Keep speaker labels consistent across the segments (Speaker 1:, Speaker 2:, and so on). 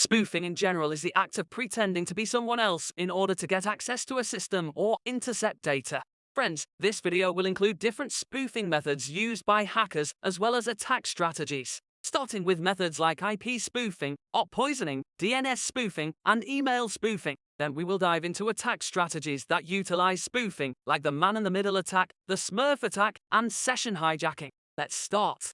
Speaker 1: Spoofing in general is the act of pretending to be someone else in order to get access to a system or intercept data. Friends, this video will include different spoofing methods used by hackers as well as attack strategies, starting with methods like IP spoofing, op poisoning, DNS spoofing, and email spoofing. Then we will dive into attack strategies that utilize spoofing, like the man-in-the-middle attack, the Smurf attack, and session hijacking. Let's start.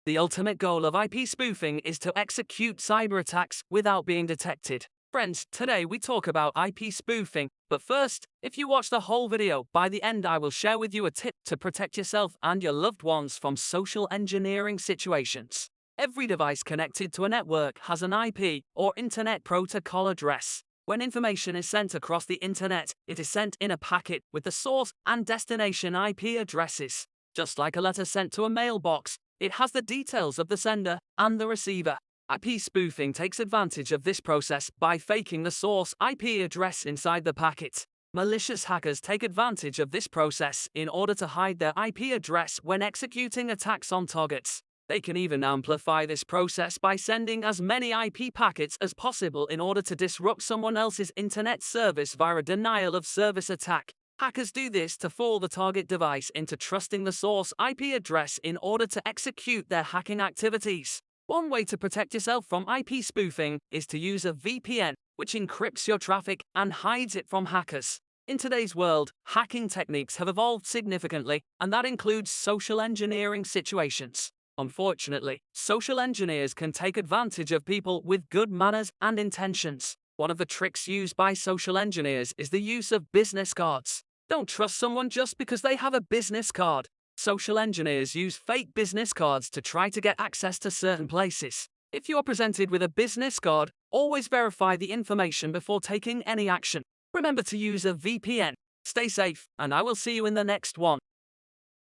Speaker 1: The ultimate goal of IP spoofing is to execute cyber attacks without being detected. Friends, today we talk about IP spoofing, but first, if you watch the whole video, by the end I will share with you a tip to protect yourself and your loved ones from social engineering situations. Every device connected to a network has an IP, or Internet Protocol address. When information is sent across the internet, it is sent in a packet with the source and destination IP addresses. Just like a letter sent to a mailbox, it has the details of the sender and the receiver. IP spoofing takes advantage of this process by faking the source IP address inside the packet. Malicious hackers take advantage of this process in order to hide their IP address when executing attacks on targets. They can even amplify this process by sending as many IP packets as possible in order to disrupt someone else's internet service via a denial of service attack. Hackers do this to fool the target device into trusting the source IP address in order to execute their hacking activities. One way to protect yourself from IP spoofing is to use a VPN, which encrypts your traffic and hides it from hackers. In today's world, hacking techniques have evolved significantly, and that includes social engineering situations. Unfortunately, social engineers can take advantage of people with good manners and intentions. One of the tricks used by social engineers is the use of business cards. Don't trust someone just because they have a business card. Social engineers use fake business cards to try to get access to certain places. If you are presented with a business card, always verify the information before taking any action. Remember to use a VPN. Stay safe, and I will see you in the next one.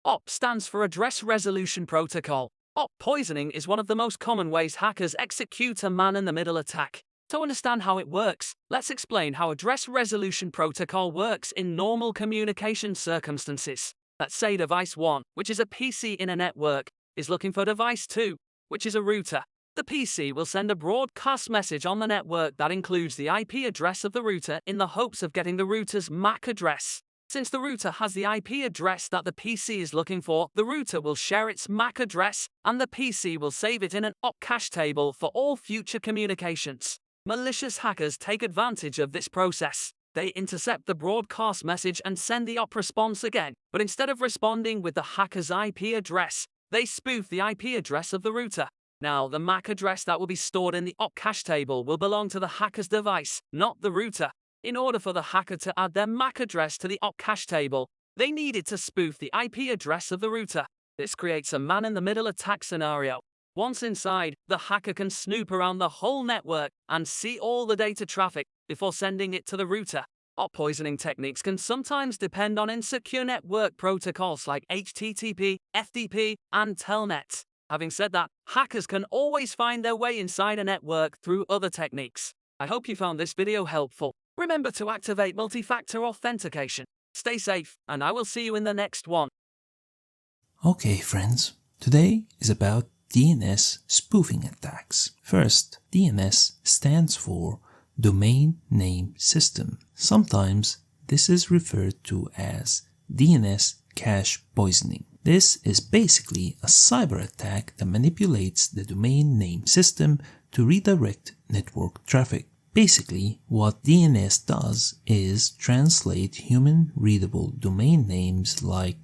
Speaker 1: OP stands for Address Resolution Protocol. Op poisoning is one of the most common ways hackers execute a man-in-the-middle attack. To understand how it works, let's explain how Address Resolution Protocol works in normal communication circumstances. Let's say device 1, which is a PC in a network, is looking for device 2, which is a router. The PC will send a broadcast message on the network that includes the IP address of the router in the hopes of getting the router's MAC address. Since the router has the IP address that the PC is looking for, the router will share its MAC address, and the PC will save it in an op cache table for all future communications. Malicious hackers take advantage of this process. They intercept the broadcast message and send the op response again, but instead of responding with the hacker's IP address, they spoof the IP address of the router. Now, the MAC address that will be stored in the op cache table will belong to the hacker's device, not the router. In order for the hacker to add their MAC address to the op cache table, they needed to spoof the IP address of the router. This creates a man-in-the-middle attack scenario. Once inside, the hacker can snoop around the whole network and see all the data traffic before sending it to the router. Op poisoning techniques can sometimes depend on insecure network protocols like HTTP, FTP, and Telnet. Having said that, hackers can always find their way inside a network through other techniques. I hope you found this video helpful. Remember to activate multi-factor authentication. Stay safe, and I will see you in the next one.
Speaker 2: Okay, friends, today is about DNS spoofing attacks. First, DNS stands for Domain Name System. Sometimes this is referred to as DNS cache poisoning. This is basically a cyber attack that manipulates the domain name system to redirect network traffic. Basically, what DNS does is translate human-readable domain names like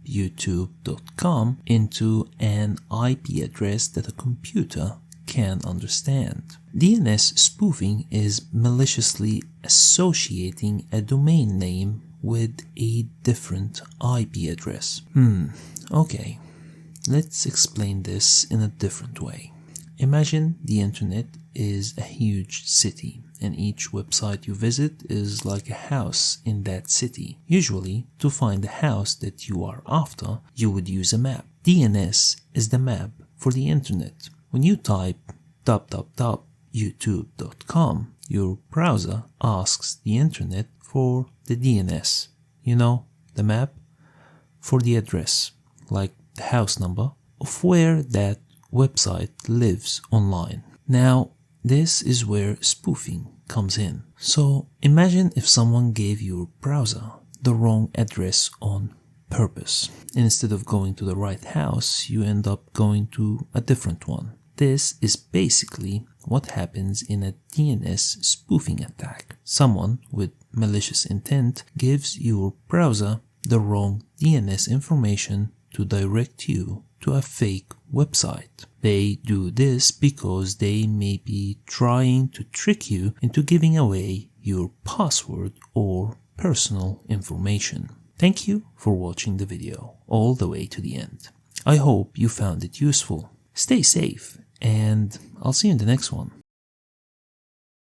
Speaker 2: youtube.com into an IP address that a computer can understand. DNS spoofing is maliciously associating a domain name with a different IP address. Okay, let's explain this in a different way. Imagine the internet is a huge city, and each website you visit is like a house in that city. Usually, to find the house that you are after, you would use a map. DNS is the map for the internet. When you type youtube.com, your browser asks the internet for the DNS, the map, for the address, like the house number of where that website lives online. Now, This is where spoofing comes in. So imagine if someone gave your browser the wrong address on purpose. Instead of going to the right house, you end up going to a different one. This is basically what happens in a DNS spoofing attack. Someone with malicious intent gives your browser the wrong DNS information to direct you to a fake website. They do this because they may be trying to trick you into giving away your password or personal information. Thank you for watching the video all the way to the end. I hope you found it useful. Stay safe, and I'll see you in the next one.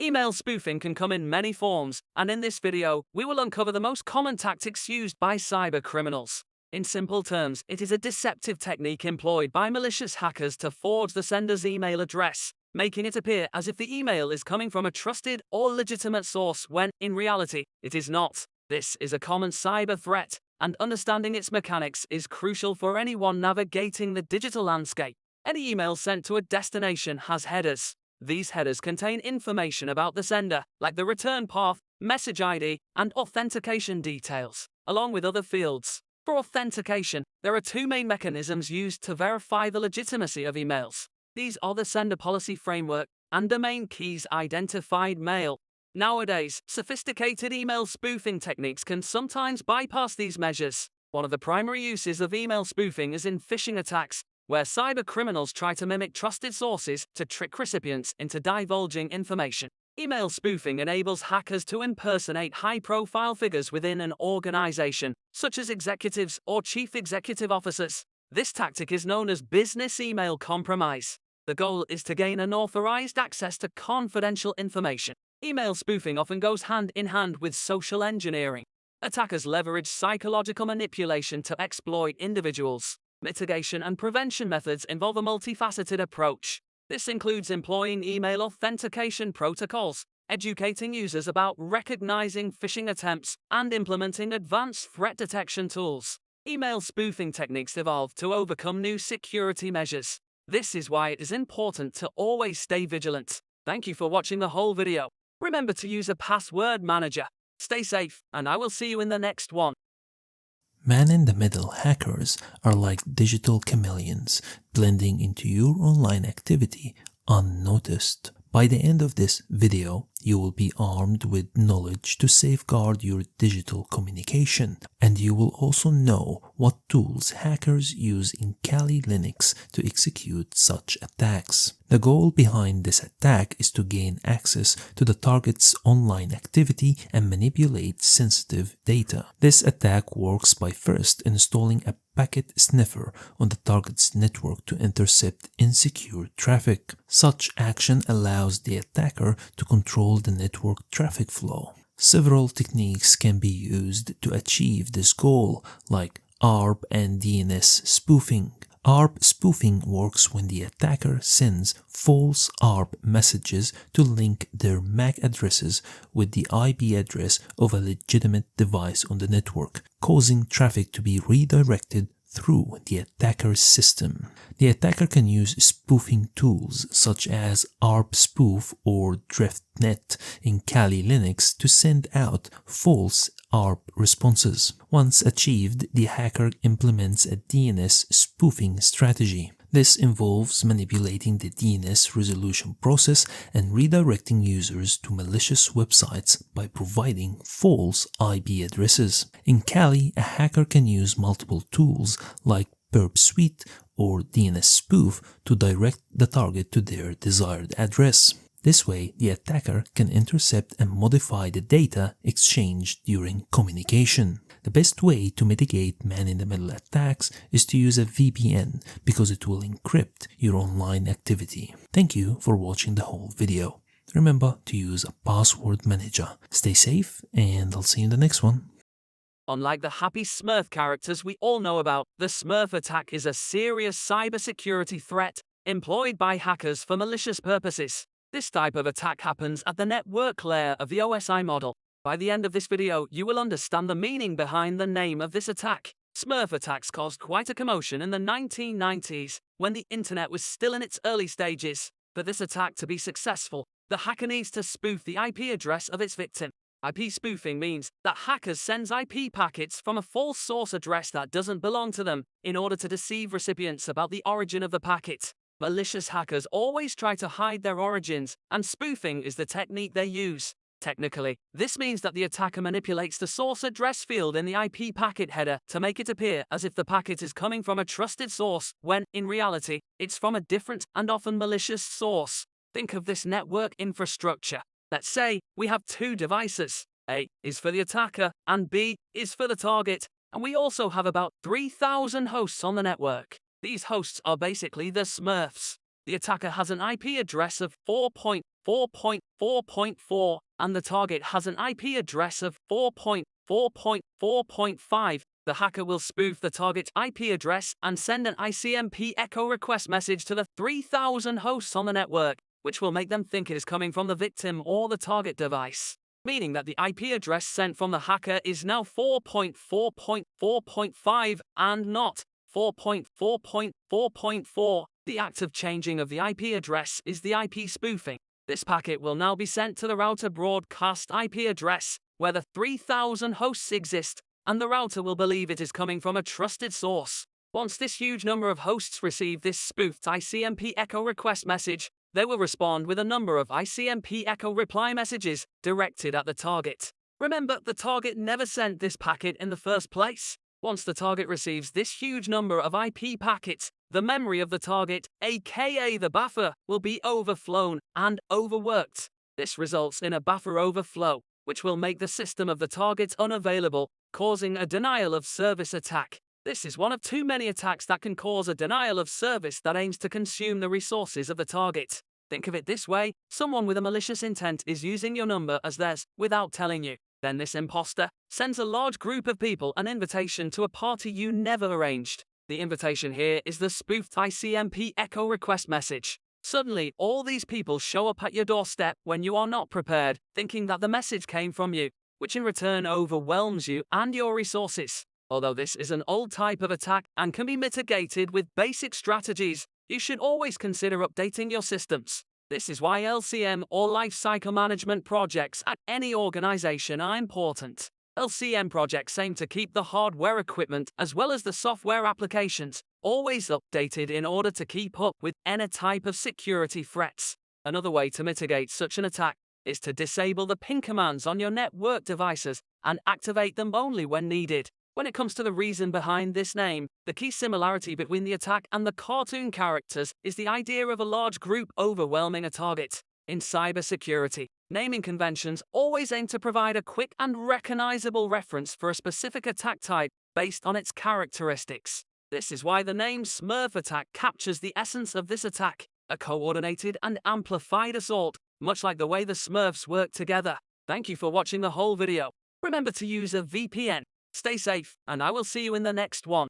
Speaker 1: Email spoofing can come in many forms, and in this video, we will uncover the most common tactics used by cyber criminals. In simple terms, it is a deceptive technique employed by malicious hackers to forge the sender's email address, making it appear as if the email is coming from a trusted or legitimate source when, in reality, it is not. This is a common cyber threat, and understanding its mechanics is crucial for anyone navigating the digital landscape. Any email sent to a destination has headers. These headers contain information about the sender, like the return path, message ID, and authentication details, along with other fields. For authentication, there are two main mechanisms used to verify the legitimacy of emails. These are the Sender Policy Framework and Domain Keys Identified Mail. Nowadays, sophisticated email spoofing techniques can sometimes bypass these measures. One of the primary uses of email spoofing is in phishing attacks, where cyber criminals try to mimic trusted sources to trick recipients into divulging information. Email spoofing enables hackers to impersonate high-profile figures within an organization, such as executives or chief executive officers. This tactic is known as business email compromise. The goal is to gain unauthorized access to confidential information. Email spoofing often goes hand in hand with social engineering. Attackers leverage psychological manipulation to exploit individuals. Mitigation and prevention methods involve a multifaceted approach. This includes employing email authentication protocols, educating users about recognizing phishing attempts, and implementing advanced threat detection tools. Email spoofing techniques evolve to overcome new security measures. This is why it is important to always stay vigilant. Thank you for watching the whole video. Remember to use a password manager. Stay safe, and I will see you in the next one.
Speaker 2: Man-in-the-middle hackers are like digital chameleons, blending into your online activity unnoticed. By the end of this video, you will be armed with knowledge to safeguard your digital communication, and you will also know what tools hackers use in Kali Linux to execute such attacks. The goal behind this attack is to gain access to the target's online activity and manipulate sensitive data. This attack works by first installing a packet sniffer on the target's network to intercept insecure traffic. Such action allows the attacker to control the network traffic flow. Several techniques can be used to achieve this goal, like ARP and DNS spoofing. ARP spoofing works when the attacker sends false ARP messages to link their MAC addresses with the IP address of a legitimate device on the network, causing traffic to be redirected through the attacker's system. The attacker can use spoofing tools such as ARP spoof or DriftNet in Kali Linux to send out false ARP responses. Once achieved, the hacker implements a DNS spoofing strategy. This involves manipulating the DNS resolution process and redirecting users to malicious websites by providing false IP addresses. In Kali, a hacker can use multiple tools like Perp Suite or DNS spoof to direct the target to their desired address. This way, the attacker can intercept and modify the data exchanged during communication. The best way to mitigate man-in-the-middle attacks is to use a VPN because it will encrypt your online activity. Thank you for watching the whole video. Remember to use a password manager. Stay safe, and I'll see you in the next one.
Speaker 1: Unlike the happy Smurf characters we all know about, the Smurf attack is a serious cybersecurity threat employed by hackers for malicious purposes. This type of attack happens at the network layer of the OSI model. By the end of this video, you will understand the meaning behind the name of this attack. Smurf attacks caused quite a commotion in the 1990s, when the internet was still in its early stages. For this attack to be successful, The hacker needs to spoof the IP address of its victim. IP spoofing means that hackers send IP packets from a false source address that doesn't belong to them in order to deceive recipients about the origin of the packet. Malicious hackers always try to hide their origins, and spoofing is the technique they use. Technically, this means that the attacker manipulates the source address field in the IP packet header to make it appear as if the packet is coming from a trusted source, when, in reality, it's from a different and often malicious source. Think of this network infrastructure. Let's say we have two devices. A is for the attacker, and B is for the target, and we also have about 3,000 hosts on the network. These hosts are basically the Smurfs. The attacker has an IP address of 4.4.4.4, and the target has an IP address of 4.4.4.5. The hacker will spoof the target's IP address and send an ICMP echo request message to the 3,000 hosts on the network, which will make them think it is coming from the victim or the target device, meaning that the IP address sent from the hacker is now 4.4.4.5 and not 4.4.4.4. The act of changing of the IP address is the IP spoofing. This packet will now be sent to the router broadcast IP address, where the 3,000 hosts exist, and the router will believe it is coming from a trusted source. Once this huge number of hosts receive this spoofed ICMP echo request message, they will respond with a number of ICMP echo reply messages directed at the target. Remember, the target never sent this packet in the first place. Once the target receives this huge number of IP packets, the memory of the target, aka the buffer, will be overflown and overworked. This results in a buffer overflow, which will make the system of the target unavailable, causing a denial of service attack. This is one of too many attacks that can cause a denial of service that aims to consume the resources of the target. Think of it this way: someone with a malicious intent is using your number as theirs without telling you. Then this imposter sends a large group of people an invitation to a party you never arranged. The invitation here is the spoofed ICMP echo request message. Suddenly, all these people show up at your doorstep when you are not prepared, thinking that the message came from you, which in return overwhelms you and your resources. Although this is an old type of attack and can be mitigated with basic strategies, you should always consider updating your systems. This is why LCM or lifecycle management projects at any organization are important. LCM projects aim to keep the hardware equipment as well as the software applications always updated in order to keep up with any type of security threats. Another way to mitigate such an attack is to disable the ping commands on your network devices and activate them only when needed. When it comes to the reason behind this name, the key similarity between the attack and the cartoon characters is the idea of a large group overwhelming a target. In cybersecurity, naming conventions always aim to provide a quick and recognizable reference for a specific attack type based on its characteristics. This is why the name Smurf attack captures the essence of this attack, a coordinated and amplified assault, much like the way the Smurfs work together. Thank you for watching the whole video. Remember to use a VPN. Stay safe, and I will see you in the next one.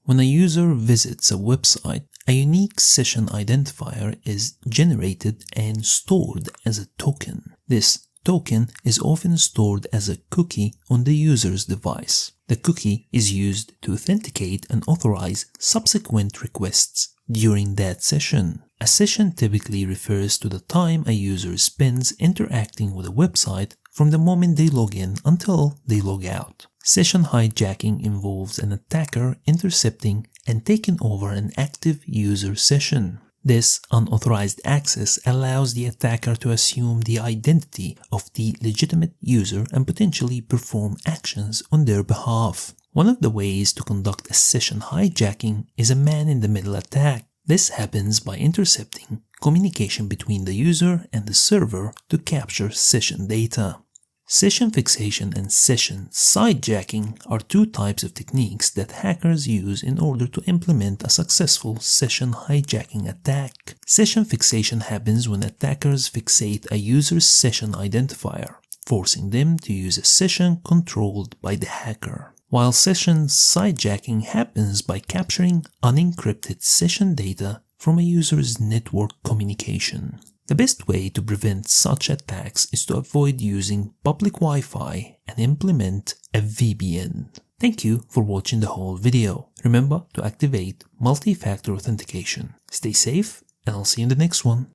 Speaker 2: When a user visits a website, a unique session identifier is generated and stored as a token. This token is often stored as a cookie on the user's device. The cookie is used to authenticate and authorize subsequent requests during that session. A session typically refers to the time a user spends interacting with a website from the moment they log in until they log out. Session hijacking involves an attacker intercepting and taking over an active user session. This unauthorized access allows the attacker to assume the identity of the legitimate user and potentially perform actions on their behalf. One of the ways to conduct a session hijacking is a man-in-the-middle attack. This happens by intercepting communication between the user and the server to capture session data. Session fixation and session sidejacking are two types of techniques that hackers use in order to implement a successful session hijacking attack. Session fixation happens when attackers fixate a user's session identifier, forcing them to use a session controlled by the hacker. While session sidejacking happens by capturing unencrypted session data from a user's network communication. The best way to prevent such attacks is to avoid using public Wi-Fi and implement a VPN. Thank you for watching the whole video. Remember to activate multi-factor authentication. Stay safe, and I'll see you in the next one.